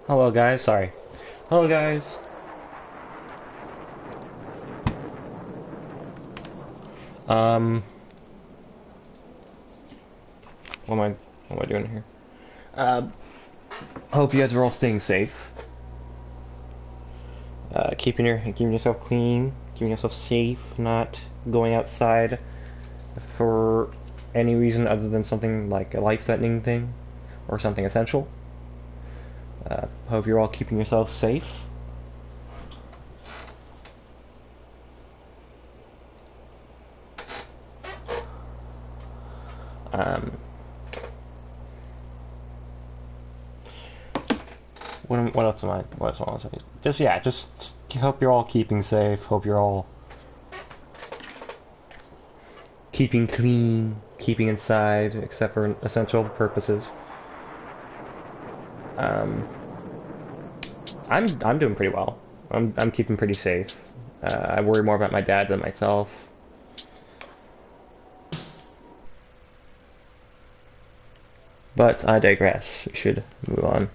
Hello guys, sorry. Hello guys. Um, what am I doing here? Uh, hope you guys are all staying safe. Keeping yourself clean, keeping yourself safe, not going outside for any reason other than something like a life-threatening thing or something essential. Hope you're all keeping yourself safe. Um, what else am I? What else am I saying? Just hope you're all keeping safe. Hope you're all keeping clean, keeping inside, except for essential purposes. Um, I'm doing pretty well. I'm keeping pretty safe. I worry more about my dad than myself. But I digress. We should move on.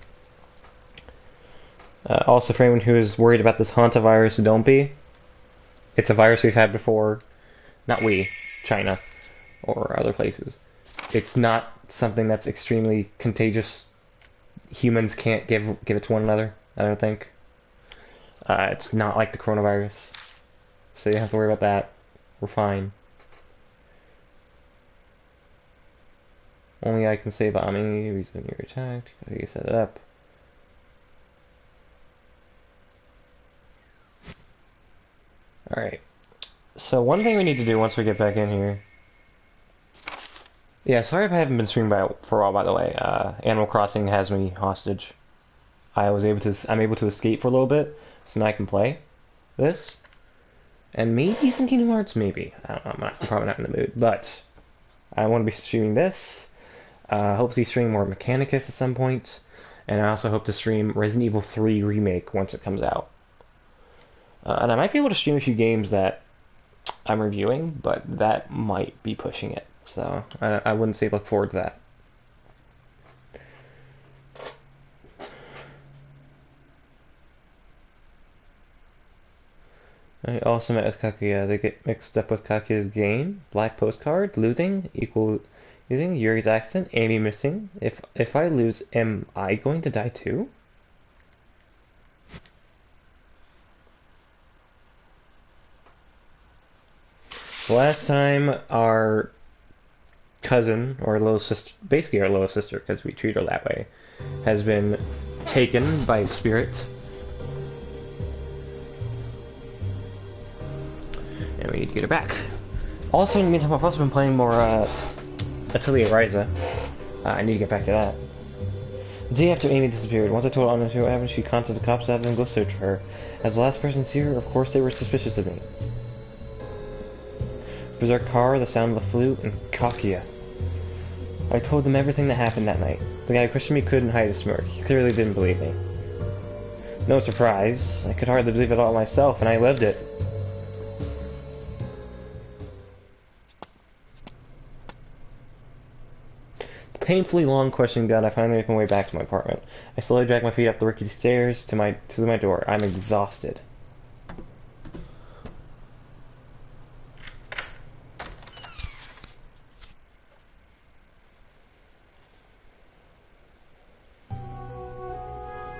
Also, for anyone who is worried about this hantavirus, don't be. It's a virus we've had before. Not we, China, or other places. It's not something that's extremely contagious. Humans can't give it to one another, I don't think. It's not like the coronavirus. So you don't have to worry about that. We're fine. Only I can say bombing, reason you're attacked, you set it up. Alright. So one thing we need to do once we get back in here. Yeah, sorry if I haven't been streaming for a while, by the way. Animal Crossing has me hostage. I'm able to escape for a little bit, so now I can play this. And maybe some Kingdom Hearts, maybe. I don't know, I'm probably not in the mood, but I want to be streaming this. Hopefully stream more Mechanicus at some point. And I also hope to stream Resident Evil 3 Remake once it comes out. And I might be able to stream a few games that I'm reviewing, but that might be pushing it. So I wouldn't say look forward to that. I also met with Kakuya. They get mixed up with Kakuya's game. Black postcard, losing, using Yuri's accent, Amy missing. If I lose, am I going to die too? Last time our cousin, or little sister, basically our little sister, because we treat her that way, has been taken by a spirit. And we need to get her back. Also, in the meantime, I've also been playing more Atelier Ryza. I need to get back to that. The day after Amy disappeared, once I told Anna what happened, she contacted the cops to have them go search for her. As the last person to see her, of course they were suspicious of me. Berserk car, the sound of the flute, and Kakia. I told them everything that happened that night. The guy who questioned me couldn't hide a smirk. He clearly didn't believe me. No surprise. I could hardly believe it all myself, and I lived it. The painfully long questioning done, I finally make my way back to my apartment. I slowly drag my feet up the rickety stairs to my door. I'm exhausted.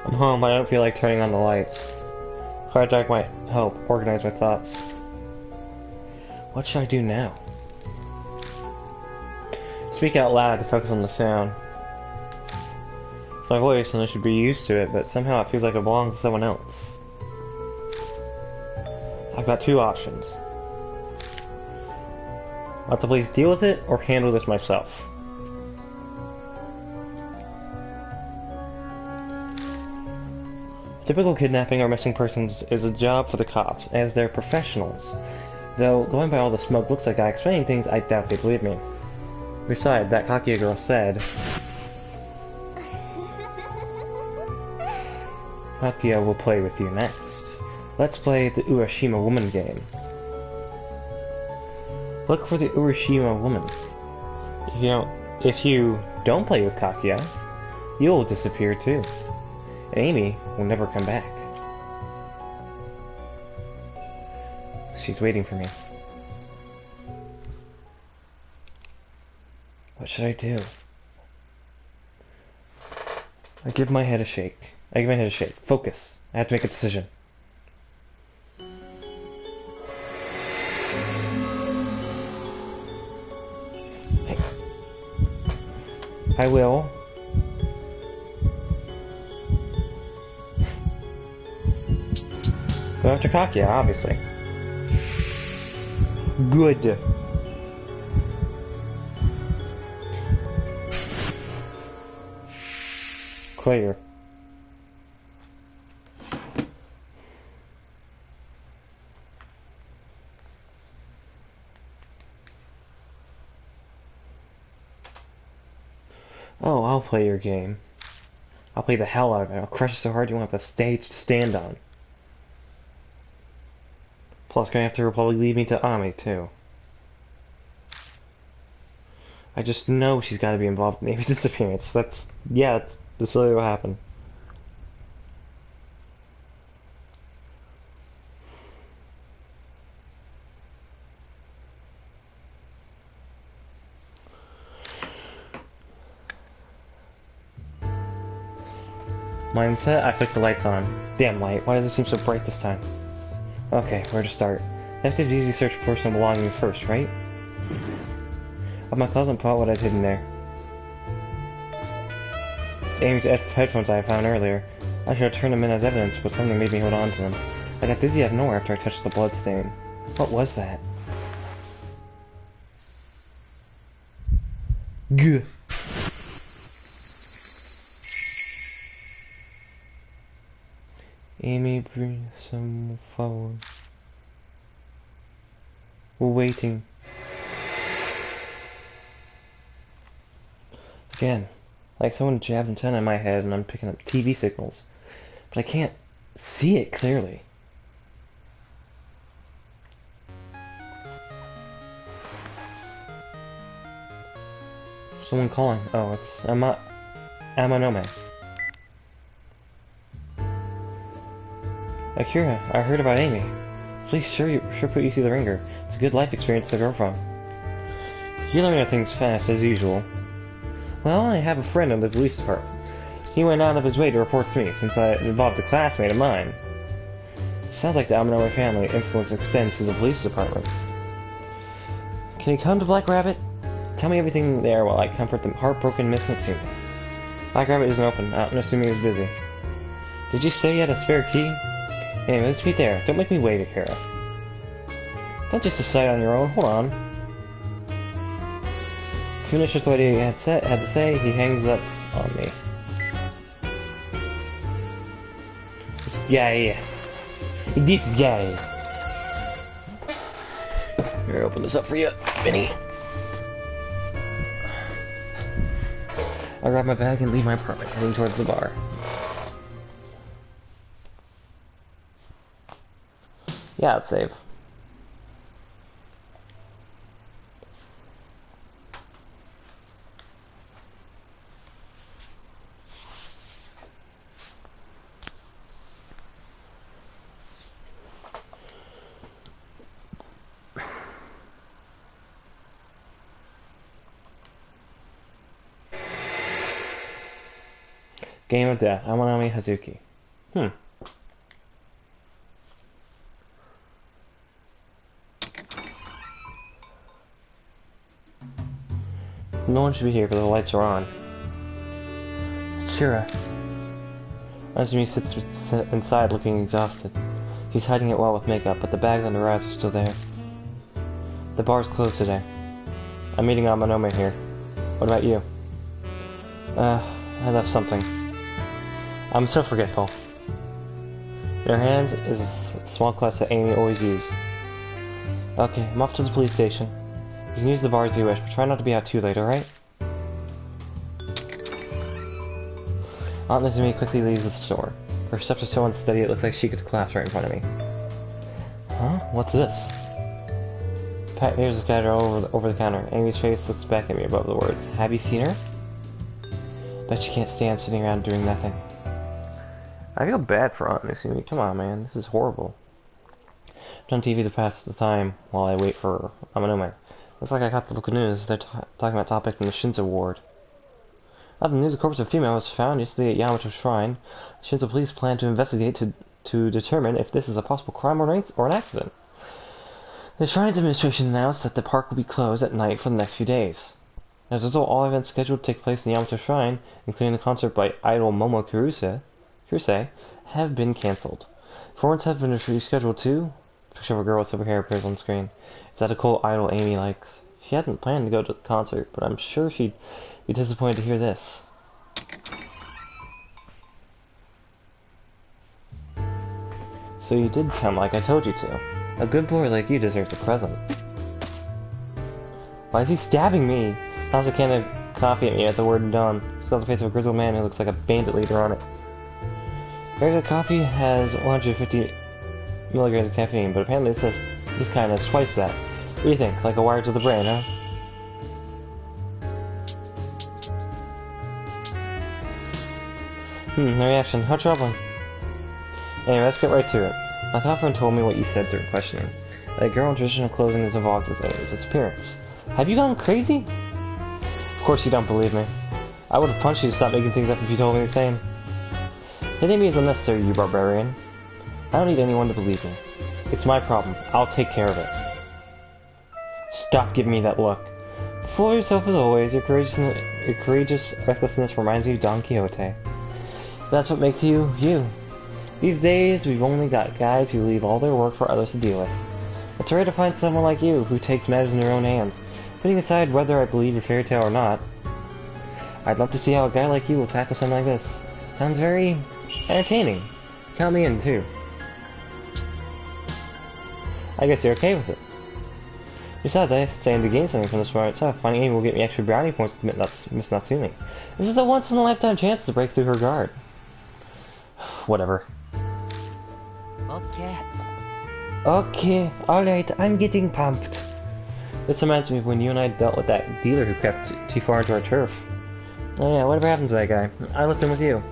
I'm home, but I don't feel like turning on the lights. Hard dark might help organize my thoughts. What should I do now? Speak out loud to focus on the sound. It's my voice and I should be used to it, but somehow it feels like it belongs to someone else. I've got two options. Let the police deal with it, or handle this myself. Typical kidnapping or missing persons is a job for the cops, as they're professionals. Though, going by all the smoke looks like guy explaining things, I doubt they believe me. Besides, that Kakia girl said... Kakia will play with you next. Let's play the Urashima Woman game. Look for the Urashima Woman. If you don't play with Kakia, you'll disappear too. Amy will never come back. She's waiting for me. What should I do? I give my head a shake. Focus. I have to make a decision. I will. Go after Kakia, obviously. Good. Clear. Oh, I'll play your game. I'll play the hell out of it. I'll crush it so hard you won't have a stage to stand on. Plus, gonna have to probably leave me to Ami, too. I just know she's gotta be involved in Amy's disappearance. That's really what happened. Mindset, I flick the lights on. Damn light, why does it seem so bright this time? Okay, where to start? Detectives usually search for personal belongings first, right? Of my closet pot, what I'd hidden there. It's Amy's headphones I found earlier. I should have turned them in as evidence, but something made me hold on to them. I got dizzy out of nowhere after I touched the blood stain. What was that? Gah. Amy, bring some forward. We're waiting. Again, like someone jabbed an antenna in my head and I'm picking up TV signals. But I can't see it clearly. Someone calling. Oh, it's Amanome. Akira, I heard about Amy. Please sure put you through the ringer. It's a good life experience to grow from. You learn things fast, as usual. Well, I have a friend in the police department. He went out of his way to report to me, since it involved a classmate of mine. Sounds like the Amanome family influence extends to the police department. Can you come to Black Rabbit? Tell me everything there while I comfort the heartbroken Miss Natsumi. Black Rabbit isn't open. I'm assuming he's busy. Did you say you had a spare key? Hey, let's meet there. Don't make me wait, Akira. Don't just decide on your own. Hold on. Finish with what he had to say, he hangs up on me. This guy. Here, open this up for you, Vinny. I grab my bag and leave my apartment, heading towards the bar. Yeah, let's save. Game of Death, Amanami Hazuki. No one should be here because the lights are on. Akira. Anjumi sits inside looking exhausted. He's hiding it well with makeup, but the bags under her eyes are still there. The bar's closed today. I'm meeting Amanome here. What about you? I left something. I'm so forgetful. In her hands is a small clutch that Amy always used. Okay, I'm off to the police station. You can use the bar as you wish, but try not to be out too late, alright? Aunt Nazumi quickly leaves the store. Her steps are so unsteady it looks like she could collapse right in front of me. Huh? What's this? Pat nears the scatter over the counter. Amy's face looks back at me above the words. Have you seen her? Bet she can't stand sitting around doing nothing. I feel bad for Aunt Missy. Come on, man. This is horrible. I'm on TV to pass the time while I wait for Amanome. Looks like I got the local news. They're talking about topic in the Shinzo Ward. Out the news, a corpse of a female was found yesterday at Yamato Shrine. Shinzo police plan to investigate to determine if this is a possible crime or an accident. The Shrine's administration announced that the park will be closed at night for the next few days. As a result, all events scheduled to take place in the Yamato Shrine, including the concert by idol Momo Kuruse, have been cancelled. Performances have been rescheduled too. A picture of a girl with silver hair appears on screen. Is that a cool idol Amy likes? She hadn't planned to go to the concert, but I'm sure she'd be disappointed to hear this. So you did come like I told you to. A good boy like you deserves a present. Why is he stabbing me? Toss a can of coffee at me at the word dawn. Still the face of a grizzled man who looks like a bandit leader on it. Regular coffee has 150 milligrams of caffeine, but apparently this kind has twice that. What do you think? Like a wire to the brain, huh? No reaction. How troubling. Anyway, let's get right to it. My confidant told me what you said during questioning. That a girl in traditional clothing is involved with Amy's appearance. Have you gone crazy? Of course you don't believe me. I would have punched you to stop making things up if you told me the same. Hitting me is unnecessary, you barbarian. I don't need anyone to believe me. It's my problem. I'll take care of it. Stop giving me that look. Fool yourself as always. Your courageous recklessness reminds me of Don Quixote. That's what makes you, you. These days, we've only got guys who leave all their work for others to deal with. It's rare to find someone like you who takes matters in their own hands, putting aside whether I believe your fairy tale or not. I'd love to see how a guy like you will tackle something like this. Sounds very entertaining. Count me in, too. I guess you're okay with it. Besides, I stand to gain something from this smart stuff. Finding Amy will get me extra brownie points to Miss Natsumi. This is a once-in-a-lifetime chance to break through her guard. Whatever. Okay, alright, I'm getting pumped. This reminds me of when you and I dealt with that dealer who crept too far into our turf. Oh yeah, whatever happened to that guy? I left him with you.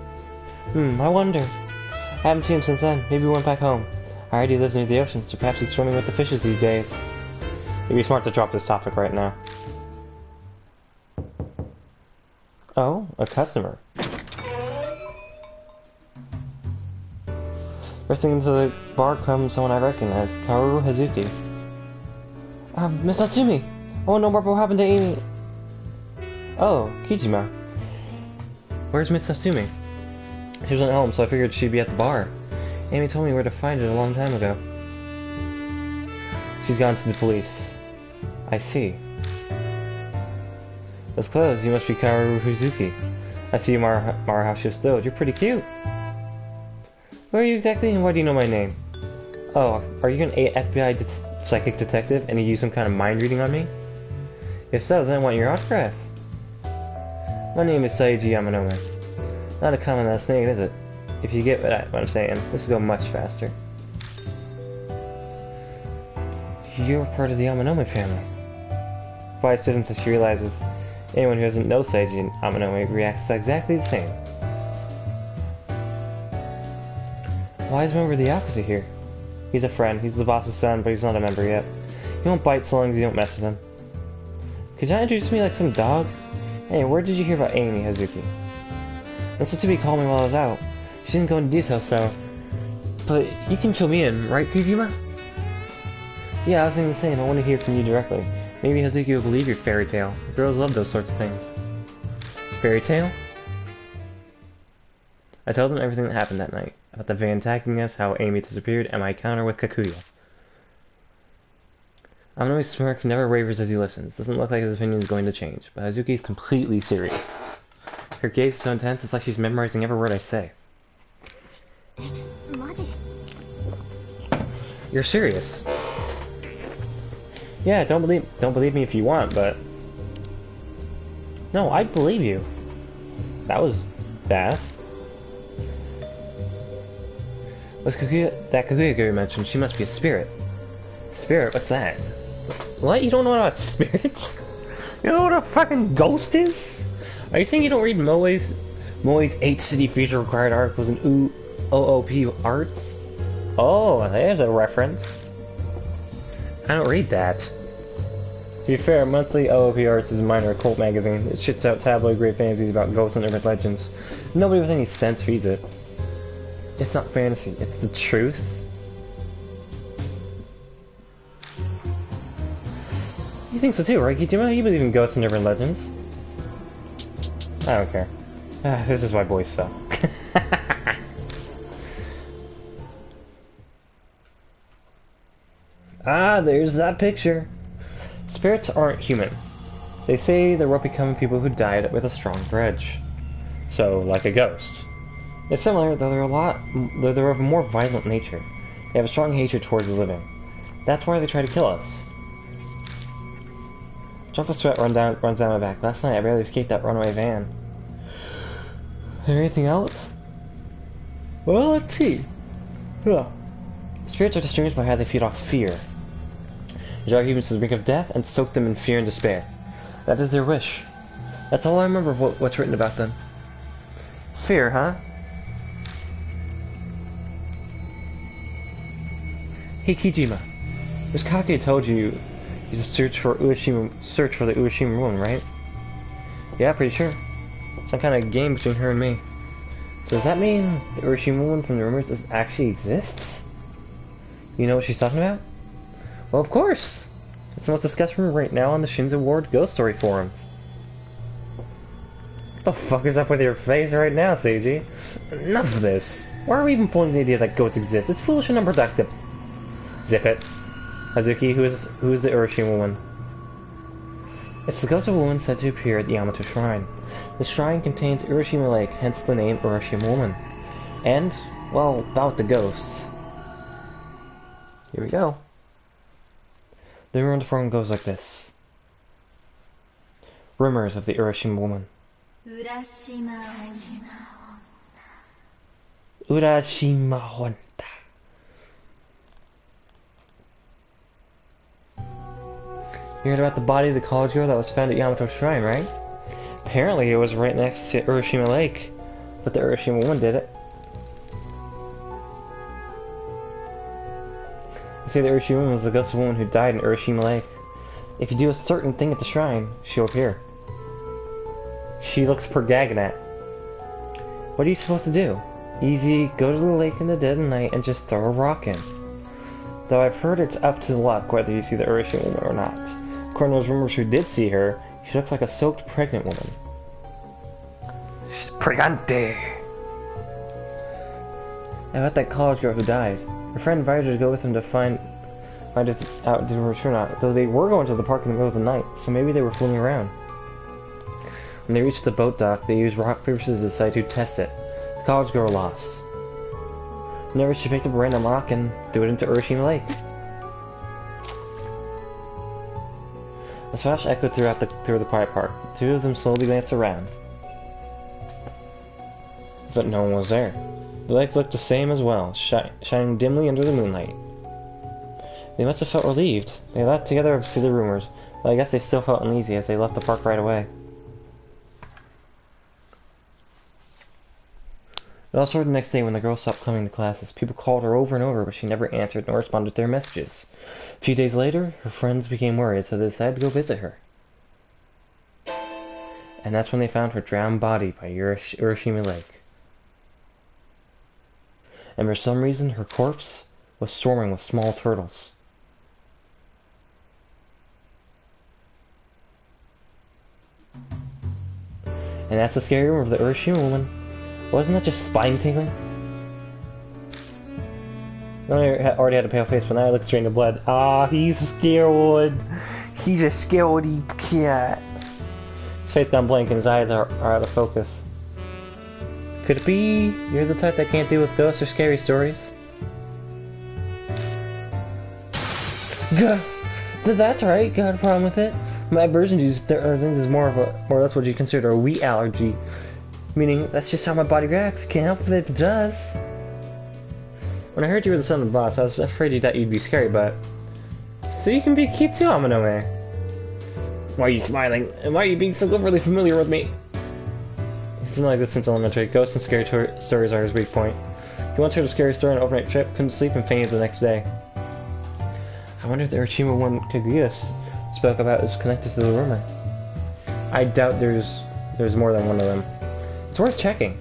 I wonder. I haven't seen him since then. Maybe he went back home. I heard he lives near the ocean, so perhaps he's swimming with the fishes these days. It'd be smart to drop this topic right now. Oh, a customer. Bursting into the bar comes someone I recognize, Kaoru Hazuki. Miss Natsumi! I want to know what happened to Amy. Oh, Kijima. Where's Miss Natsumi? She wasn't home, so I figured she'd be at the bar. Amy told me where to find it a long time ago. She's gone to the police. I see. Those clothes, you must be Kaoru Hazuki. I see you Mara House stowed. You're pretty cute. Where are you exactly, and why do you know my name? Oh, are you an FBI psychic detective, and you use some kind of mind reading on me? If so, then I want your autograph. My name is Saiji Yamanome. Not a common last name, is it? If you get what I'm saying, this will go much faster. You're part of the Yamanome family. Quiet sits until she realizes anyone who doesn't know Saiji Yamanome reacts exactly the same. Why is member the opposite here? He's a friend. He's the boss's son, but he's not a member yet. He won't bite so long as you don't mess with him. Could you introduce me like some dog? Hey, where did you hear about Amy Hazuki? That's what Tsubi called me while I was out. She didn't go into detail, so... But you can fill me in, right, Kijima? Yeah, I was thinking the same. I want to hear from you directly. Maybe Hazuki will believe your fairy tale. Girls love those sorts of things. Fairy tale? I told them everything that happened that night. About the van attacking us, how Amy disappeared, and my encounter with Kakuya. Amanomi's smirk never wavers as he listens. Doesn't look like his opinion is going to change, but Hazuki's completely serious. Her gaze is so intense, it's like she's memorizing every word I say. You're serious? Yeah, don't believe me if you want, but... No, I believe you. That was fast. What's that Kakuya girl mentioned? She must be a spirit. Spirit? What's that? What? You don't know about spirits? You know what a fucking ghost is? Are you saying you don't read Moe's 8 city feature required articles in OOP art? Oh, there's a reference. I don't read that. To be fair, monthly OOP Arts is a minor occult magazine. It shits out tabloid-grade fantasies about ghosts and urban legends. Nobody with any sense reads it. It's not fantasy, it's the truth. You think so too, right, Kijima? You believe in ghosts and urban legends. I don't care. This is why boys suck. Ah, there's that picture. Spirits aren't human. They say they're what become people who died with a strong grudge. So, like a ghost. It's similar, though they're of a more violent nature. They have a strong hatred towards the living. That's why they try to kill us. A drop of sweat runs down my back. Last night I barely escaped that runaway van. Is there anything else? Well, let's see. Spirits are distinguished by how they feed off fear. They drag humans to the brink of death and soak them in fear and despair. That is their wish. That's all I remember of what's written about them. Fear, huh? Hey Kijima, this Kake told you to search for the Urashima woman, right? Yeah, pretty sure. Some kind of game between her and me. So does that mean the Urashima woman from the rumors actually exists? You know what she's talking about? Well, of course! It's the most discussed rumor right now on the Shinzo Ward Ghost Story forums. What the fuck is up with your face right now, Seiji? Enough of this. Why are we even fooling the idea that ghosts exist? It's foolish and unproductive. Zip it. Hazuki, who is the Urashima woman? It's the ghost of a woman said to appear at the Yamato Shrine. The shrine contains Urashima Lake, hence the name Urashima Woman. And, well, about the ghosts. Here we go. The rumor on the forum goes like this. Rumors of the Urashima woman. Urashima Honda. You heard about the body of the college girl that was found at Yamato Shrine, right? Apparently it was right next to Urashima Lake, but the Urashima woman did it. They say the Urashima woman was the ghost of a woman who died in Urashima Lake. If you do a certain thing at the shrine, she'll appear. She looks Pergagonat. What are you supposed to do? Easy, go to the lake in the dead of night and just throw a rock in. Though I've heard it's up to luck whether you see the Urashima woman or not. According to those rumors who did see her, she looks like a soaked pregnant woman. She's pregante! And about that college girl who died. Her friend invited her to go with him to find out if they were sure or not. Though they were going to the park in the middle of the night, so maybe they were fooling around. When they reached the boat dock, they used rock, paper, scissors to decide who to test it. The college girl lost. Whenever she picked up a random rock and threw it into Urashima Lake. A splash echoed through the quiet park. The two of them slowly glanced around. But no one was there. The lake looked the same as well, shining dimly under the moonlight. They must have felt relieved. They left together to see the rumors, but I guess they still felt uneasy as they left the park right away. It all started the next day when the girl stopped coming to classes. People called her over and over, but she never answered nor responded to their messages. A few days later, her friends became worried, so they decided to go visit her. And that's when they found her drowned body by Urashima Lake. And for some reason, her corpse was swarming with small turtles. And that's the scary rumor of the Urashima woman. Wasn't that just spine-tingling? I already had a pale face, but now I look straight into blood. Ah, he's scared. He's a scaredy cat. His face gone blank and his eyes are out of focus. Could it be you're the type that can't deal with ghosts or scary stories? Gah! That's right, got a problem with it. My aversion to these things is more or less what you consider a wheat allergy. Meaning, that's just how my body reacts. Can't help it if it does. When I heard you were the son of the boss, I was afraid that you'd be scary, but... So you can be cute too, Amanome. Why are you smiling? And why are you being so overly familiar with me? He's been like this since elementary. Ghosts and scary stories are his weak point. He once heard a scary story on an overnight trip, couldn't sleep, and fainted the next day. I wonder if the Urashima one Kaguya spoke about is connected to the rumor. I doubt there's more than one of them. It's worth checking.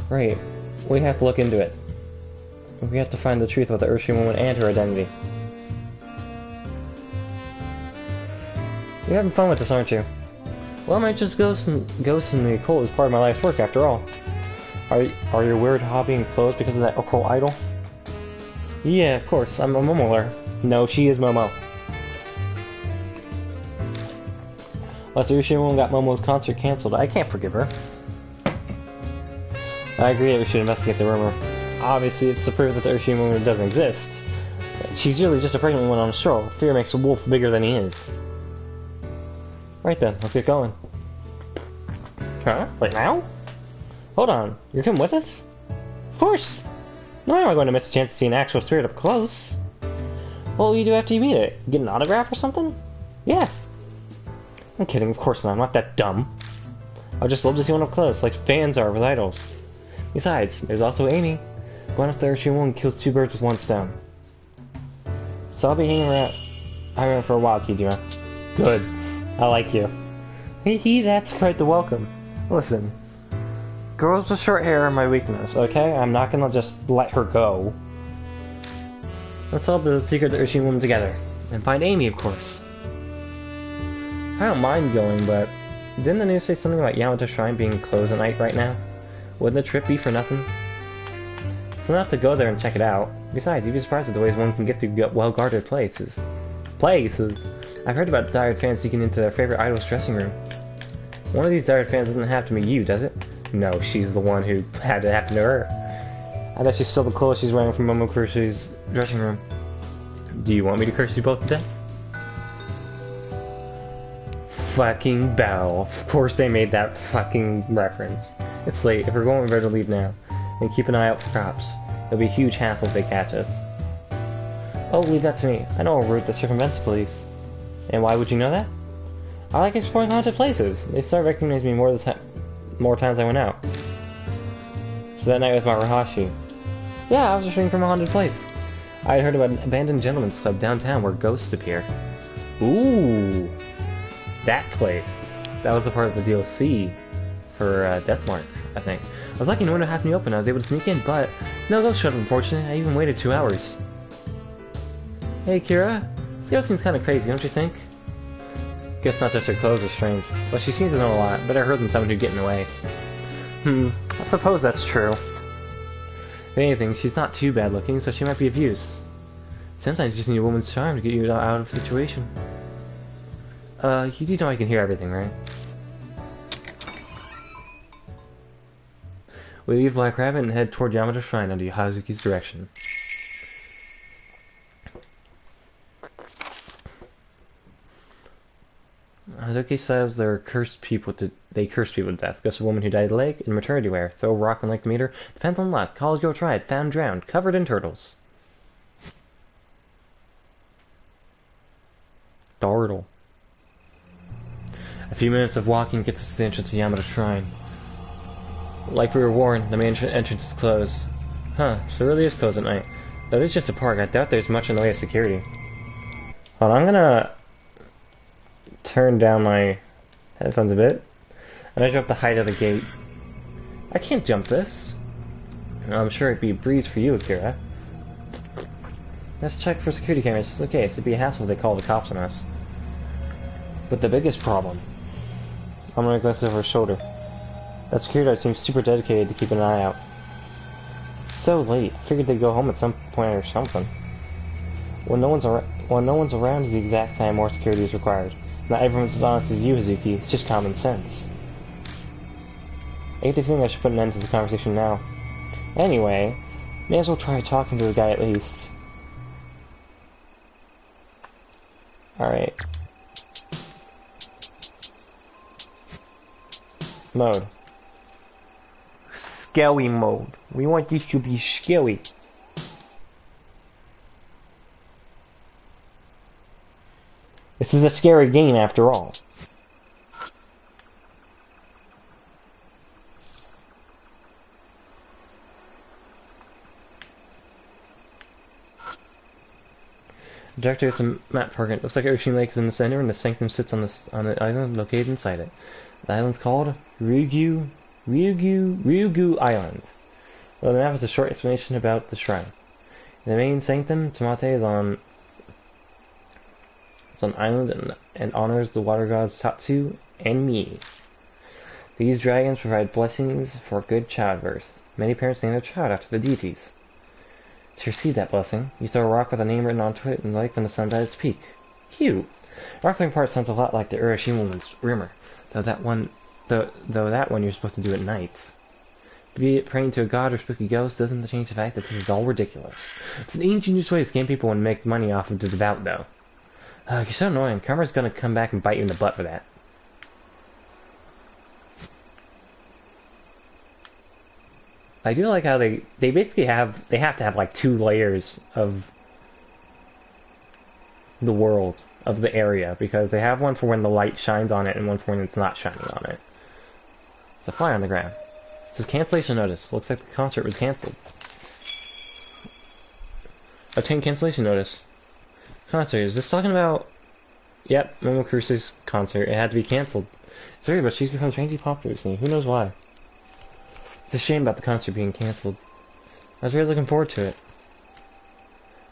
Right, we have to look into it. We have to find the truth about the Urashima woman and her identity. You're having fun with this, aren't you? Well, my just ghosts in the occult is part of my life's work, after all. Are your weird hobby enclosed because of that occult idol? Yeah, of course. I'm a Momoler. No, she is Momo. Unless the Urashima woman got Momo's concert cancelled, I can't forgive her. I agree that we should investigate the rumor. Obviously, it's the proof that the Urashima woman doesn't exist. She's really just a pregnant woman on a stroll. Fear makes a wolf bigger than he is. Right then, let's get going. Huh? Like now? Hold on, you're coming with us? Of course! No, I'm not going to miss a chance to see an actual spirit up close. What will you do after you meet it? Get an autograph or something? Yeah. I'm kidding, of course not. I'm not that dumb. I'd just love to see one up close, like fans are with idols. Besides, there's also Amy. Going after Urashima woman kills two birds with one stone. So I'll be hanging around for a while, Kijima. Good. I like you. Hee, that's quite the welcome. Listen. Girls with short hair are my weakness, okay? I'm not gonna just let her go. Let's solve the secret of the Urashima woman together. And find Amy, of course. I don't mind going, but didn't the news say something about Yamato Shrine being closed at night right now? Wouldn't the trip be for nothing? It's enough to go there and check it out. Besides, you'd be surprised at the ways one can get to well-guarded places. I've heard about diehard fans sneaking into their favorite idol's dressing room. One of these diehard fans doesn't have to be you, does it? No, she's the one who had it happen to her. I bet she stole the clothes she's wearing from Momo Kuroshi's dressing room. Do you want me to curse you both to death? Fucking Bell. Of course they made that fucking reference. It's late. If we're going, we better leave now. And keep an eye out for cops. It'll be a huge hassle if they catch us. Oh, leave that to me. I know a route that circumvents the police. And why would you know that? I like exploring haunted places. They started recognizing me more times I went out. So that night with Maruhashi. Yeah, I was just reading from a haunted place. I had heard about an abandoned gentleman's club downtown where ghosts appear. Ooh, that place. That was the part of the DLC for Deathmark, I think. I was lucky no one had me open. I was able to sneak in, but no ghost showed up, unfortunately. I even waited 2 hours. Hey, Kira. This girl seems kind of crazy, don't you think? Guess not just her clothes are strange, but she seems to know a lot. Better her than someone who'd get in the way. I suppose that's true. If anything, she's not too bad looking, so she might be of use. Sometimes you just need a woman's charm to get you out of a situation. You do know I can hear everything, right? We leave Black Rabbit and head toward Yamato Shrine under Hazuki's direction. Hazuki says they curse people to death. Ghost of a woman who died of the lake in maternity wear. Throw a rock and like the meter. Depends on luck. College girl tried. Found drowned. Covered in turtles. Dartle. A few minutes of walking gets us to the entrance to Yamato Shrine. Like we were warned, the main entrance is closed. Huh, so it really is closed at night. But it's just a park. I doubt there's much in the way of security. Hold on, I'm gonna turn down my headphones a bit. And measure up the height of the gate. I can't jump this. I'm sure it'd be a breeze for you, Akira. Let's check for security cameras just in case. It'd be a hassle if they call the cops on us. But the biggest problem... I'm gonna glance over his shoulder. That security guard seems super dedicated to keeping an eye out. It's so late. I figured they'd go home at some point or something. When no one's around is the exact time more security is required. Not everyone's as honest as you, Hazuki. It's just common sense. I get the feeling I should put an end to the conversation now. Anyway, may as well try talking to the guy at least. Alright. Mode. Scary mode. We want this to be scary. This is a scary game after all. Director at the map target. Looks like Ocean Lake is in the center, and the sanctum sits on the island located inside it. The island's called Ryugyu Island. Well, the map is a short explanation about the shrine. In the main sanctum, Tamate is on island and honors the water gods Tatsu and Mi. These dragons provide blessings for good childbirth. Many parents name their child after the deities. To receive that blessing, you throw a rock with a name written onto it and light when the sun's at its peak. Cute. The rock throwing part sounds a lot like the Urashima woman's rumor, though that one you're supposed to do at night. Be it praying to a god or spooky ghost doesn't change the fact that this is all ridiculous. It's an ingenious way to scam people and make money off of the devout, though. You're so annoying. Karma's gonna come back and bite you in the butt for that. I do like how they basically have to have like 2 layers of the world, of the area, because they have one for when the light shines on it and one for when it's not shining on it. It's a fly on the ground. It says cancellation notice. Looks like the concert was cancelled. Obtain cancellation notice. Concert. Is this talking about... Yep, Momo Cruise's concert. It had to be cancelled. Sorry, but she's become strangely popular recently. Who knows why? It's a shame about the concert being cancelled. I was really looking forward to it.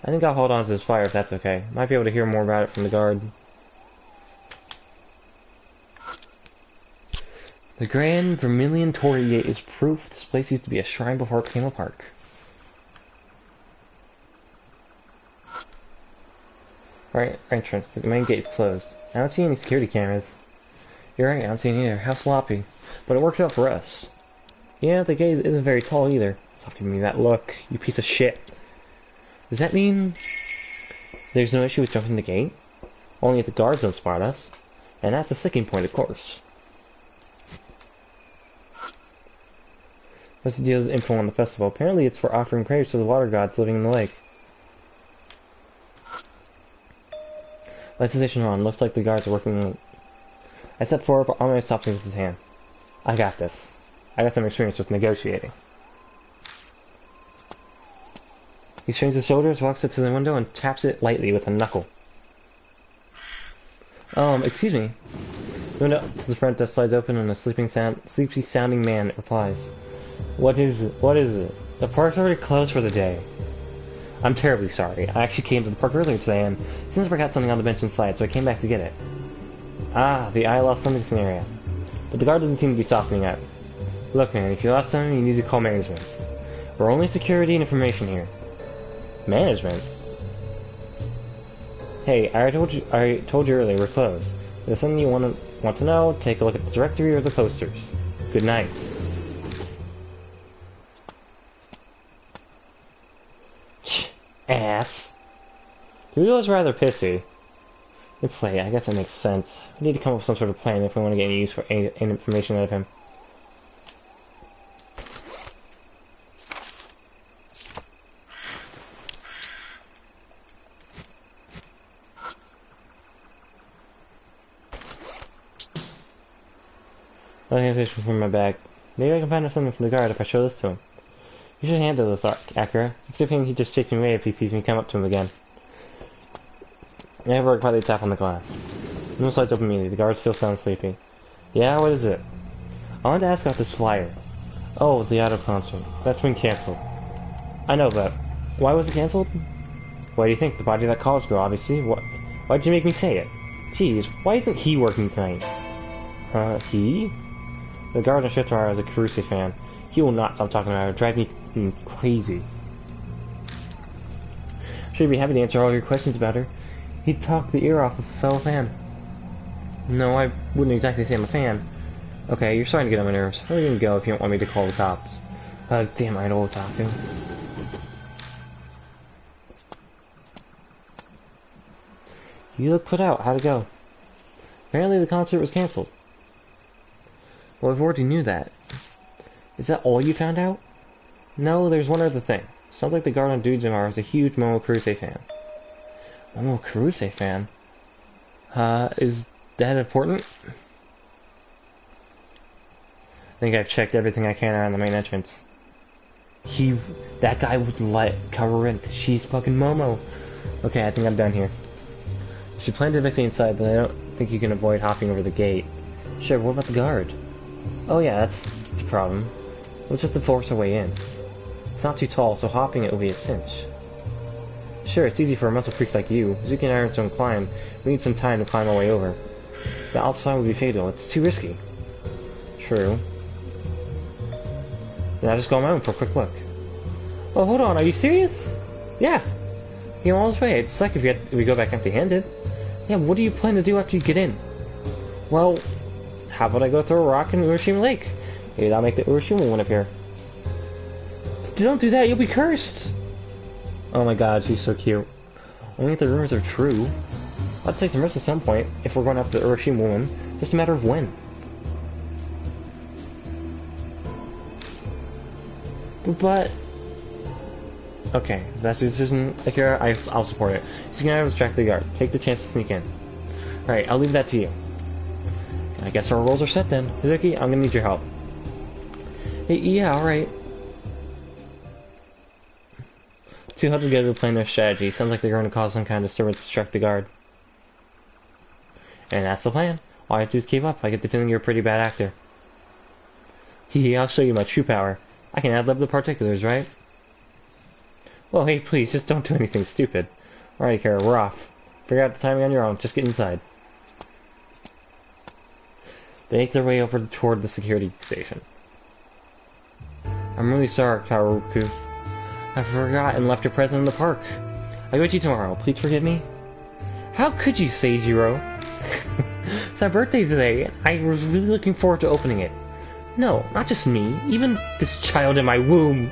I think I'll hold on to this flyer if that's okay. Might be able to hear more about it from the guard. The Grand Vermilion Torii Gate is proof this place used to be a shrine before it became a park. Right entrance. The main gate is closed. I don't see any security cameras. You're right, I don't see any either. How sloppy. But it works out for us. Yeah, the gate isn't very tall either. Stop giving me that look, you piece of shit. Does that mean there's no issue with jumping the gate? Only if the guards don't spot us. And that's the sticking point, of course. What's the deal with info on the festival? Apparently it's for offering prayers to the water gods living in the lake. Light station on. Looks like the guards are working. I step forward, but Amame stops me with his hand. I got this. I got some experience with negotiating. He strains his shoulders, walks up to the window, and taps it lightly with a knuckle. Excuse me. The window to the front desk slides open, and a sleepy-sounding man replies. What is it? What is it? The park's already closed for the day. I'm terribly sorry. I actually came to the park earlier today, and since I forgot something on the bench inside, so I came back to get it. Ah, the I lost something scenario. But the guard doesn't seem to be softening up. Look, man, if you lost something, you need to call management. We're only security and information here. Management? Hey, I told you earlier we're closed. If there's something you want to know, take a look at the directory or the posters. Good night. Ass. Dude was rather pissy. It's late, I guess it makes sense. We need to come up with some sort of plan if we want to get any use for any information out of him. Organization from my bag. Maybe I can find out something from the guard if I show this to him. You should handle this, Akira. I could think he'd just chase me away if he sees me come up to him again. I have a quietly tap on the glass. No slides open immediately. The guard still sounds sleepy. Yeah, what is it? I wanted to ask about this flyer. Oh, the auto concert. That's been cancelled. I know that. Why was it cancelled? Why do you think? The body of that college girl, obviously. Why'd you make me say it? Jeez, why isn't he working tonight? He? The guard on shift tomorrow is a Karuse fan. He will not stop talking about it. Drive me crazy. I'm sure he'd be happy to answer all your questions about her. He'd talk the ear off of a fellow fan. No, I wouldn't exactly say I'm a fan. Okay, you're starting to get on my nerves. Where are you gonna go if you don't want me to call the cops? Damn, I know what to talk to. You look put out. How'd it go? Apparently the concert was cancelled. Well, I've already knew that. Is that all you found out? No, there's one other thing. Sounds like the guard on Dujimar is a huge Momo Cruise fan. Momo Cruise fan? Is that important? I think I've checked everything I can around the main entrance. That guy would let cover in, because she's fucking Momo. Okay, I think I'm done here. She planned to evict me inside, but I don't think you can avoid hopping over the gate. Sure, what about the guard? Oh yeah, that's the problem. We'll just have to force our way in. It's not too tall, so hopping it will be a cinch. Sure, it's easy for a muscle freak like you. Zuki and I aren't so inclined. We need some time to climb our way over. The outside would be fatal. It's too risky. True. Then I'll just go on my own for a quick look. Oh, hold on. Are you serious? Yeah. You know, all this way. It's like if we go back empty-handed. Yeah, what do you plan to do after you get in? Well, how about I go throw a rock in Urashima Lake? Maybe that'll make the Urashima one appear. Don't do that. You'll be cursed. Oh my god, she's so cute. Only if the rumors are true. I'll take some risks at some point, if we're going after the Urashima woman. Just a matter of when. But... okay, if that's your decision, Akira, I'll support it. So you can distract the guard. Take the chance to sneak in. Alright, I'll leave that to you. I guess our roles are set then. Hizuki, I'm gonna need your help. Hey, yeah, alright. Two huddled together to plan their strategy. Sounds like they're going to cause some kind of disturbance to distract the guard. And that's the plan. All I have to do is keep up. I get the feeling you're a pretty bad actor. Hee, I'll show you my true power. I can ad-lib the particulars, right? Well, hey, please, just don't do anything stupid. Alright, Kara, we're off. Figure out the timing on your own. Just get inside. They make their way over toward the security station. I'm really sorry, Kaoruku. I forgot and left your present in the park. I'll get you tomorrow. Please forgive me. How could you, Seijiro? It's my birthday today, and I was really looking forward to opening it. No, not just me. Even this child in my womb.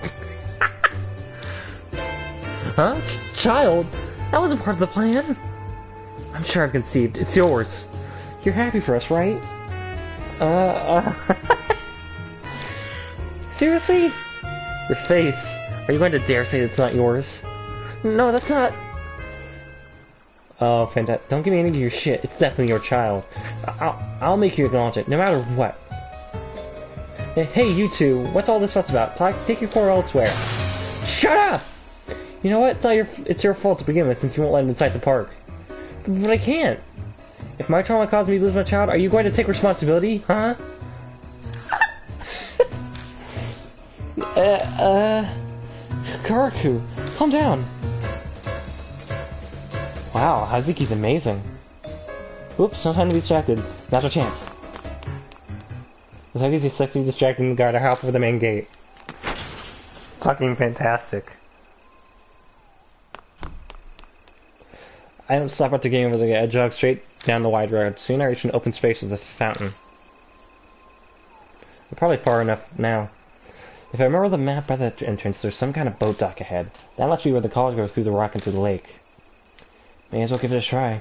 Huh? Child? That wasn't part of the plan. I'm sure I've conceived. It's yours. You're happy for us, right? Seriously? Your face. Are you going to dare say it's not yours? No, that's not... oh, fantastic. Don't give me any of your shit. It's definitely your child. I'll make you acknowledge it, no matter what. Hey, you two. What's all this fuss about? Take your core elsewhere. Shut up! You know what? It's your fault to begin with, since you won't let him inside the park. But I can't. If my trauma caused me to lose my child, are you going to take responsibility? Huh? Karaku, calm down. Wow, Hazuki's amazing. Oops, no time to be distracted. Now's our chance. Hazuki's sexually distracting the guard to hop over the main gate. Fucking fantastic. I don't stop at the game over the gate. I jog straight down the wide road. Soon I reach an open space with a fountain. I'm probably far enough now. If I remember the map by the entrance, there's some kind of boat dock ahead. That must be where the college goes through the rock into the lake. May as well give it a try.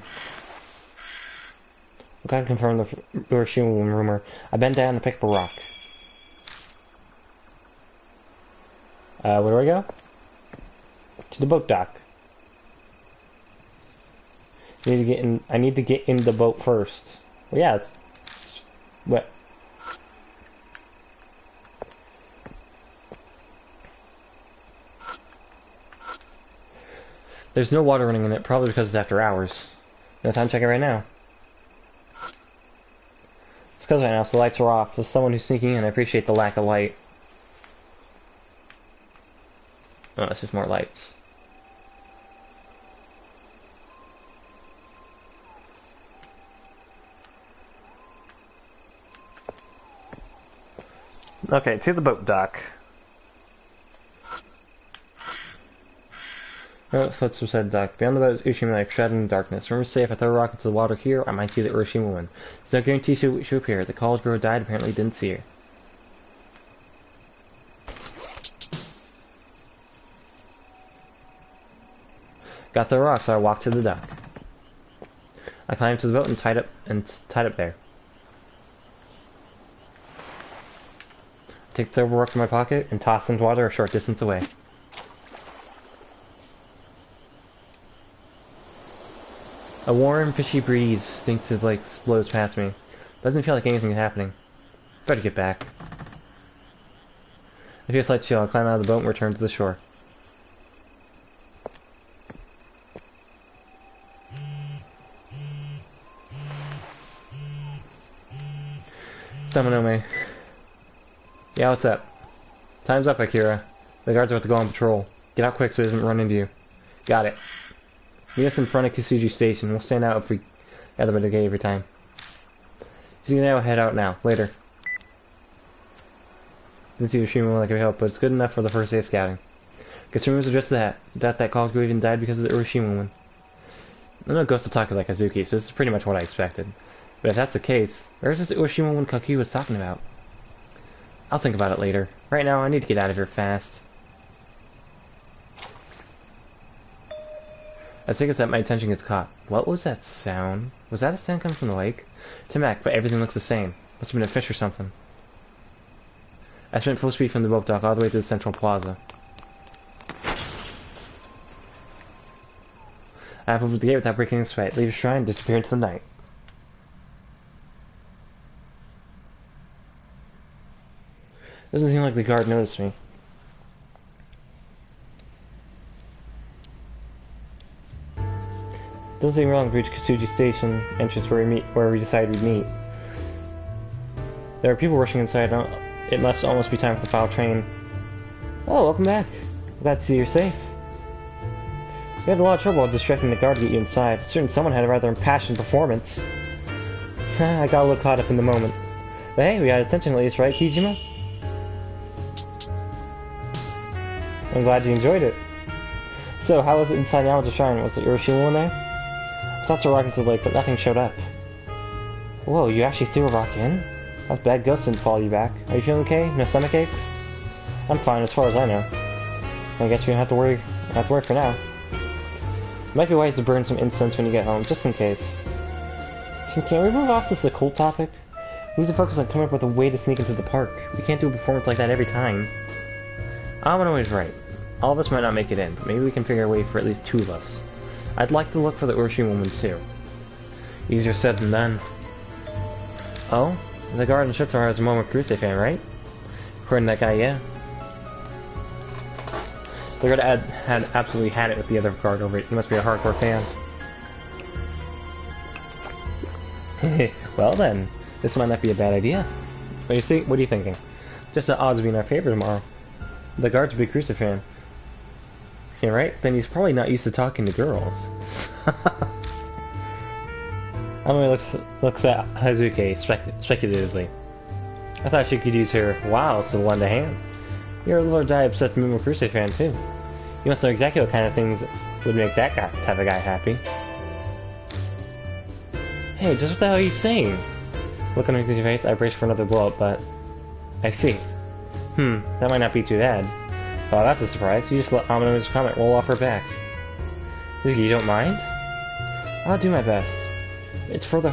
I gotta confirm the Urashima rumor. I bend down to pick up a rock. Where do I go? To the boat dock. I need to get in the boat first. Well, yeah, it's... what? There's no water running in it, probably because it's after hours. No time to check it right now. It's because right now, so the lights are off. As someone who's sneaking in, I appreciate the lack of light. Oh, it's just more lights. Okay, to the boat dock. Oh, footsteps said dock. Beyond the boat is Urashima Lake, shrouded in darkness. Remember to say if I throw a rock into the water here, I might see the Urashima woman. There's no guarantee she'll appear. The college girl who died apparently didn't see her. Got the rock, so I walked to the dock. I climbed to the boat and tied up there. Take the rock from my pocket and toss it into water a short distance away. A warm, fishy breeze thinks it like blows past me. Doesn't feel like anything is happening. Better get back. I feel a slight chill. I'll climb out of the boat and return to the shore. Samanome. Yeah, what's up? Time's up, Akira. The guards are about to go on patrol. Get out quick so he doesn't run into you. Got it. Meet us in front of Kasuji Station. We'll stand out if we gather by the gate every time. He's gonna head out now. Later. Didn't see Urashima like I help, but it's good enough for the first day of scouting. Guess rumors are just that. Doubt that Cosgrove even died because of the Urashima woman. I know Ghost will talk like Kazuki, so this is pretty much what I expected. But if that's the case, where's this Urashima woman Kakuya was talking about? I'll think about it later. Right now, I need to get out of here fast. I think it's that my attention gets caught. What was that sound? Was that a sound coming from the lake? Tamak, but everything looks the same. Must have been a fish or something. I spent full speed from the boat dock all the way to the central plaza. I hop over the gate without breaking a sweat, leave the shrine, and disappear into the night. Doesn't seem like the guard noticed me. Doesn't take long to reach Kasuji Station entrance where we decided we'd meet. There are people rushing inside. It must almost be time for the final train. Oh, welcome back. Glad to see you're safe. We had a lot of trouble distracting the guard to get you inside. Certain someone had a rather impassioned performance. I got a little caught up in the moment. But hey, we got his attention at least, right, Kijima? I'm glad you enjoyed it. So, how was it inside Yamato Shrine? Was the Urashima one there? I thought to rock into the lake, but nothing showed up. Whoa, you actually threw a rock in? That bad ghost didn't follow you back. Are you feeling okay? No stomach aches? I'm fine as far as I know. I guess we don't have to worry for now. It might be wise to burn some incense when you get home, just in case. Can we move off this occult topic? We need to focus on coming up with a way to sneak into the park. We can't do a performance like that every time. Amano's right. All of us might not make it in, but maybe we can figure a way for at least two of us. I'd like to look for the Urashima woman too. Easier said than done. Oh? The guard in Shitsar is a Momo Crusade fan, right? According to that guy, yeah. The guard had absolutely had it with the other guard over it. He must be a hardcore fan. Well then, this might not be a bad idea. What are you thinking? Just the odds of being our favor tomorrow. The guard's a big Crucifix fan. Yeah, right? Then he's probably not used to talking to girls. Emily looks at Hazuki speculatively. I thought she could use her wows to lend a hand. You're a little die-obsessed Momo Crusade fan, too. You must know exactly what kind of things would make that type of guy happy. Hey, just what the hell are you saying? Looking at his face, I braced for another blow-up, but... I see. That might not be too bad. Oh, that's a surprise. You just let Amano's comment roll off her back. Hazuki, you don't mind? I'll do my best. It's for the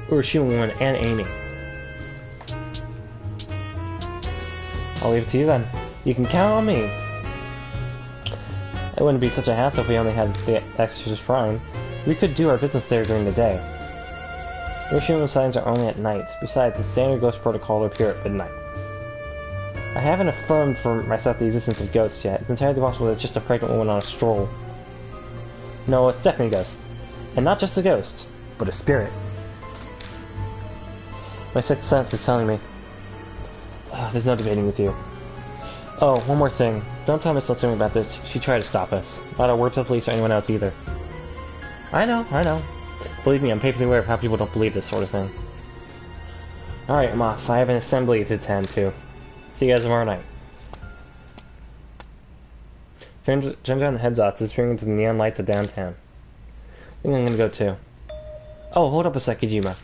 Urashima woman and Amy. I'll leave it to you then. You can count on me. It wouldn't be such a hassle if we only had the extra shrine. We could do our business there during the day. Urashima signs are only at night. Besides, the standard ghost protocol appear at midnight. I haven't affirmed for myself the existence of ghosts yet. It's entirely possible that it's just a pregnant woman on a stroll. No, it's definitely a ghost. And not just a ghost, but a spirit. My sixth sense is telling me. There's no debating with you. Oh, one more thing. Don't tell Miss Latsumi about this. She tried to stop us. Not a word to the police or anyone else either. I know. Believe me, I'm painfully aware of how people don't believe this sort of thing. Alright, I'm off. I have an assembly to attend to. See you guys tomorrow night. Turns down the heads off, disappearing into the neon lights of downtown. I think I'm gonna go too. Oh, hold up a sec, Kijima.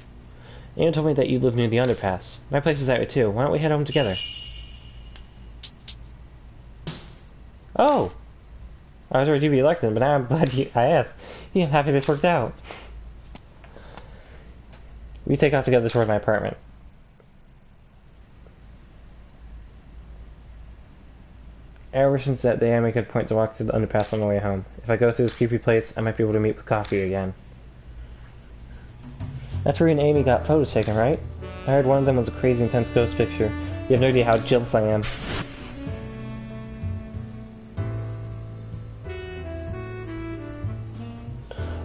Anna told me that you live near the underpass. My place is that way too. Why don't we head home together? Oh! I was ready to be elected, but now I'm glad I asked. I'm happy this worked out. We take off together toward my apartment. Ever since that day, I make it a point to walk through the underpass on the way home. If I go through this creepy place, I might be able to meet with Coffee again. That's where you and Amy got photos taken, right? I heard one of them was a crazy intense ghost picture. You have no idea how jealous I am.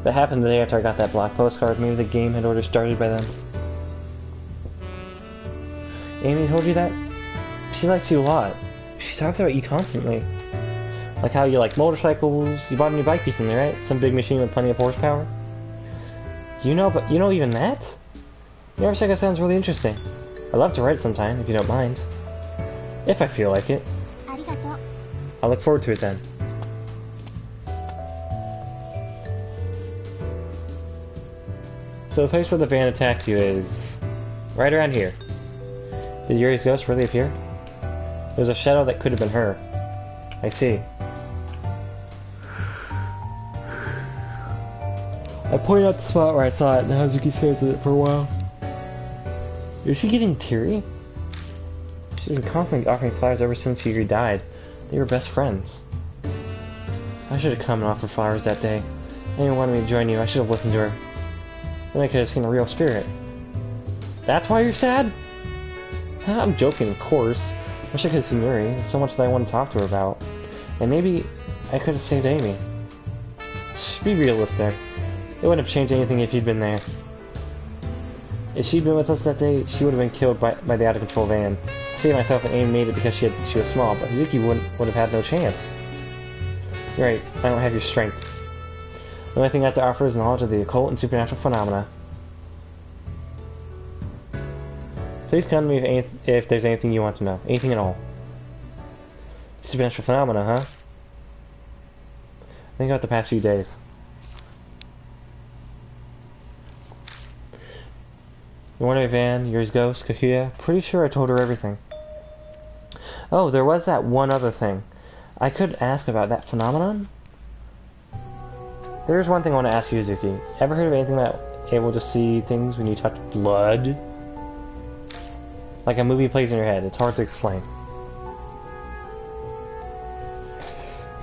That happened the day after I got that black postcard. Maybe the game had already started by then. Amy told you that? She likes you a lot. She talks about you constantly. Like how you like motorcycles. You bought a new bike recently, right? Some big machine with plenty of horsepower. You know, but you know even that? Your motorcycle sounds really interesting. I'd love to write sometime, if you don't mind. If I feel like it. I'll look forward to it then. So the place where the van attacked you is right around here. Did Yuri's ghost really appear? There's a shadow that could have been her. I see. I pointed out the spot where I saw it, and Hazuki stares at it for a while. Is she getting teary? She's been constantly offering flowers ever since Yuri died. They were best friends. I should have come and offered flowers that day. Anyone wanted me to join you, I should have listened to her. Then I could have seen a real spirit. That's why you're sad? I'm joking, of course. I wish I could have seen Yuri. There's so much that I want to talk to her about. And maybe I could have saved Amy. Just be realistic. It wouldn't have changed anything if you'd been there. If she'd been with us that day, she would have been killed by the out-of-control van. I saved myself and Amy made it because she was small, but Hazuki would have had no chance. You're right, I don't have your strength. The only thing I have to offer is knowledge of the occult and supernatural phenomena. Please come to me if there's anything you want to know. Anything at all. Supernatural phenomena, huh? Think about the past few days. The one van, Yuri's ghost, Kakuya. Pretty sure I told her everything. Oh, there was that one other thing. I could ask about that phenomenon? There's one thing I want to ask you, Hazuki. Ever heard of anything that able to see things when you touch blood? Like a movie plays in your head. It's hard to explain.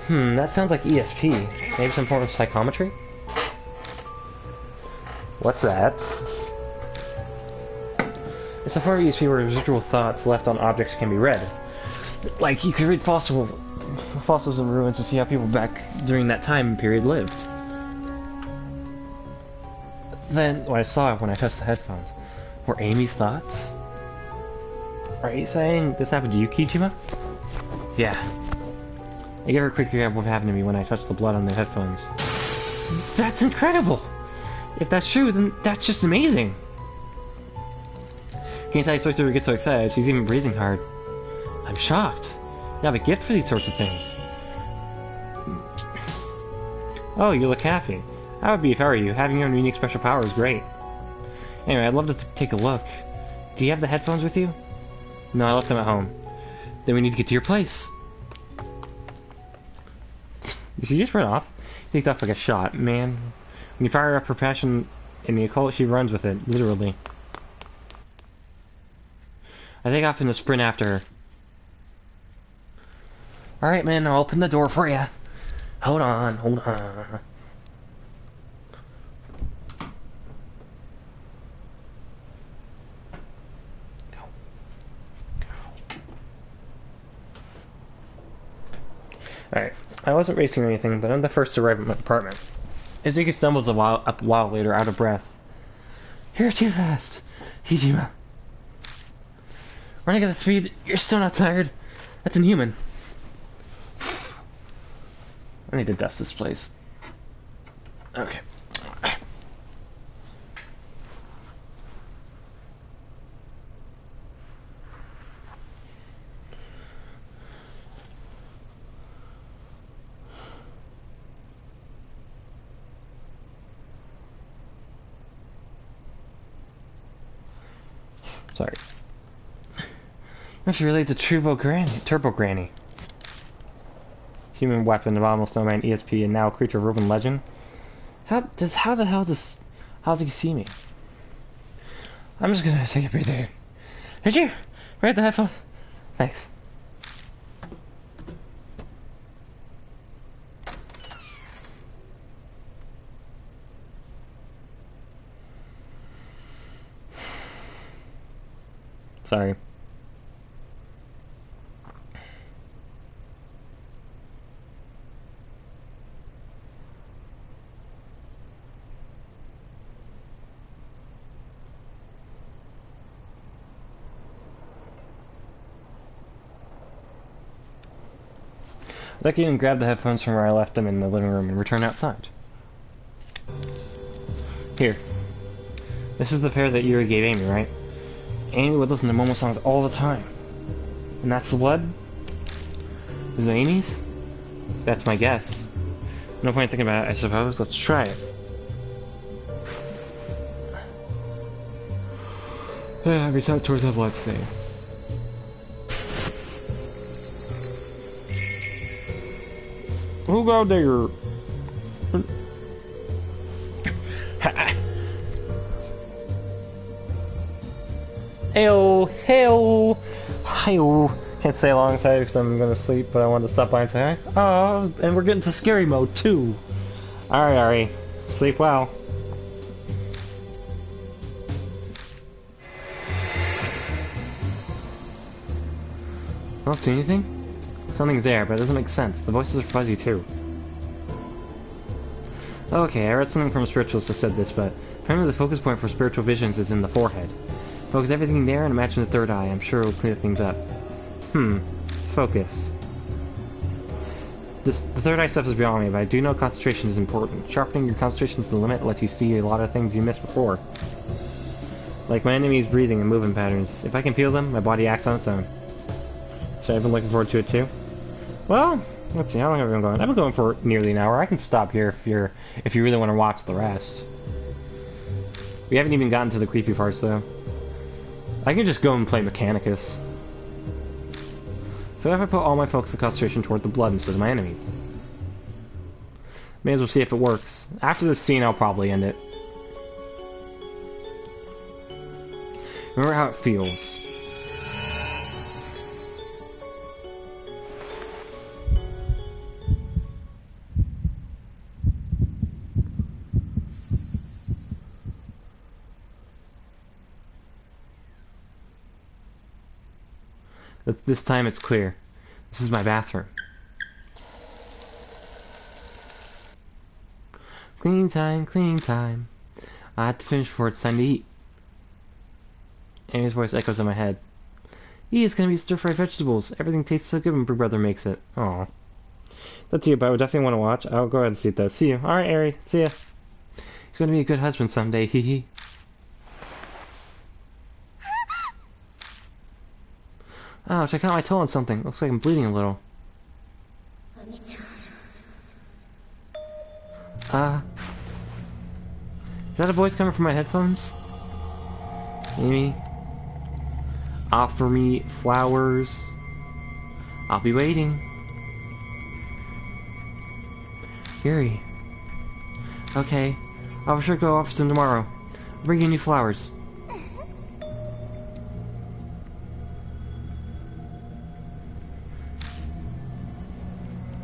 That sounds like ESP. Maybe some form of psychometry? What's that? It's a form of ESP where residual thoughts left on objects can be read. Like, you could read fossils in ruins to see how people back during that time period lived. Then, what I saw when I touched the headphones were Amy's thoughts. Are you saying this happened to you, Kijima? Yeah. I gave her a quick recap of what happened to me when I touched the blood on the headphones. That's incredible! If that's true, then that's just amazing! Can't tell you supposed to get so excited, she's even breathing hard. I'm shocked. You have a gift for these sorts of things. Oh, you look happy. I would be if I were you. Having your own unique special power is great. Anyway, I'd love to take a look. Do you have the headphones with you? No, I left them at home. Then we need to get to your place. Did she just run off? She takes off like a shot, man. When you fire up her passion in the occult, she runs with it, literally. I take off in a sprint after her. Alright, man, I'll open the door for you. Hold on, hold on. Alright, I wasn't racing or anything, but I'm the first to arrive at my apartment. Izuki stumbles a while later, out of breath. You're too fast, Hijima. Running at that speed, you're still not tired. That's inhuman. I need to dust this place. Okay. Sorry. Must relate to Turbo Granny. Human weapon, abominable snowman, ESP, and now a creature of urban legend. How the hell does he see me? I'm just gonna take a breather. Did you? Right the headphone? Thanks. Sorry. I can grab the headphones from where I left them in the living room and return outside. Here. This is the pair that Yuri gave Amy, right? Amy would listen to Momo songs all the time. And that's the blood? Is it Amy's? That's my guess. No point thinking about it, I suppose. Let's try it. Reach out towards that blood stain. Who got there? Heyo, heyo, heyo. Can't stay alongside because I'm gonna sleep, but I wanted to stop by and say hi. Oh, and we're getting to scary mode too. Alright, Ari. Sleep well. I don't see anything? Something's there, but it doesn't make sense. The voices are fuzzy too. Okay, I read something from a spiritualist that said this, but apparently the focus point for spiritual visions is in the forehead. Focus everything there and imagine the third eye. I'm sure it'll clear things up. Focus. The third eye stuff is beyond me, but I do know concentration is important. Sharpening your concentration to the limit lets you see a lot of things you missed before. Like my enemy's breathing and movement patterns. If I can feel them, my body acts on its own. So I've been looking forward to it too. Well, let's see, how long have I been going? I've been going for nearly an hour. I can stop here if you really want to watch the rest. We haven't even gotten to the creepy parts though. I can just go and play Mechanicus. So if I put all my focus and concentration toward the blood instead of my enemies. May as well see if it works. After this scene, I'll probably end it. Remember how it feels. This time it's clear. This is my bathroom. Cleaning time, cleaning time. I have to finish before it's time to eat. Amy's voice echoes in my head. It's gonna be stir-fried vegetables. Everything tastes so good when Big Brother makes it. Aw. That's you, but I would definitely want to watch. I'll go ahead and see it though. See you. Alright, Ari. See ya. He's gonna be a good husband someday. Hee hee. Oh, check out my toe on something. Looks like I'm bleeding a little. Is that a voice coming from my headphones? Amy? Offer me flowers. I'll be waiting. Yuri. Okay. I'll for sure go offer some tomorrow. I'll bring you new flowers.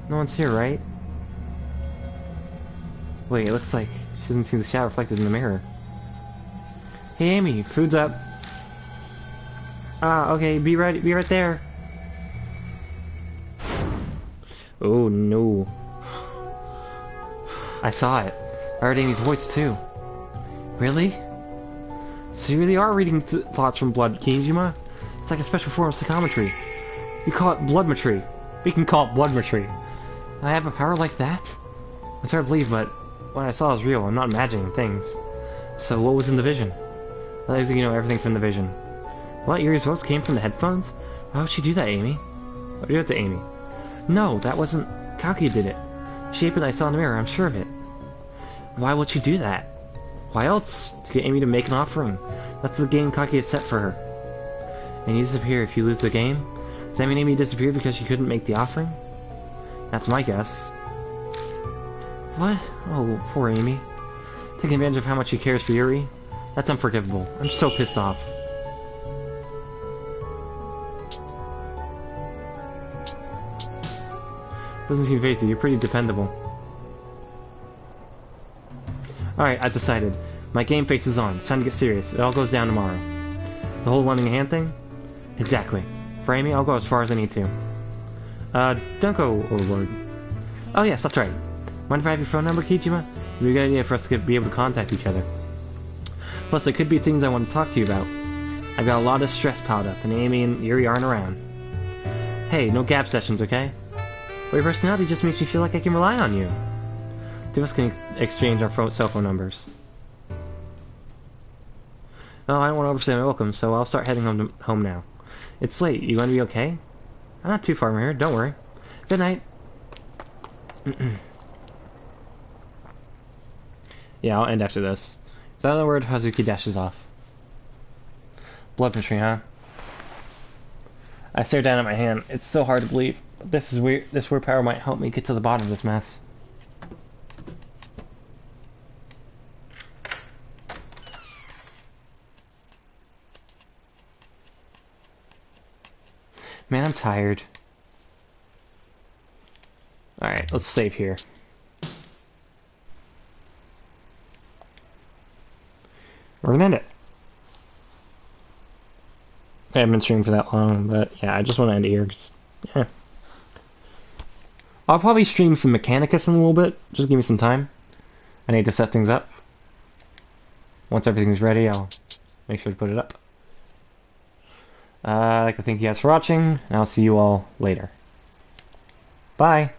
No one's here, right? Wait, it looks like she doesn't see the shadow reflected in the mirror. Hey Amy, food's up. Okay, be right there. Oh no. I saw it. I heard Amy's voice too. Really? So you really are reading thoughts from blood, Kinjima? It's like a special form of psychometry. You call it bloodmetry. We can call it bloodmetry. I have a power like that? It's hard to believe, but what I saw is real. I'm not imagining things. So what was in the vision? That is, you know, everything from the vision. What? Yuri's voice came from the headphones? Why would she do that, Amy? What did you do it to Amy? No, that wasn't... Kaguya did it. The shape that I saw in the mirror, I'm sure of it. Why would she do that? Why else? To get Amy to make an offering. That's the game Kaguya set for her. And you disappear if you lose the game? Does that mean Amy disappeared because she couldn't make the offering? That's my guess. What? Oh, poor Amy. Taking advantage of how much she cares for Yuri? That's unforgivable. I'm so pissed off. Doesn't seem to phase you. You're pretty dependable. Alright, I've decided. My game face is on. It's time to get serious. It all goes down tomorrow. The whole lending a hand thing? Exactly. For Amy, I'll go as far as I need to. Don't go overboard. Oh yes, that's right. Mind if I have your phone number, Kijima? It'd be a good idea for us to be able to contact each other. Plus, there could be things I want to talk to you about. I've got a lot of stress piled up, and Amy and Yuri aren't around. Hey, no gap sessions, okay? But your personality just makes me feel like I can rely on you. Two of us can exchange our cell phone numbers. Oh, I don't want to overstay my welcome, so I'll start heading home now. It's late. You going to be okay? I'm not too far from here. Don't worry. Good night. Yeah, I'll end after this. Without another word, Hazuki dashes off. Blood mystery, huh? I stare down at my hand. It's so hard to believe. This is weird. This weird power might help me get to the bottom of this mess. Man, I'm tired. Alright, let's save here. We're gonna end it. I haven't been streaming for that long, but yeah, I just want to end it here. Yeah. I'll probably stream some Mechanicus in a little bit. Just give me some time. I need to set things up. Once everything's ready, I'll make sure to put it up. I'd like to thank you guys for watching, and I'll see you all later. Bye!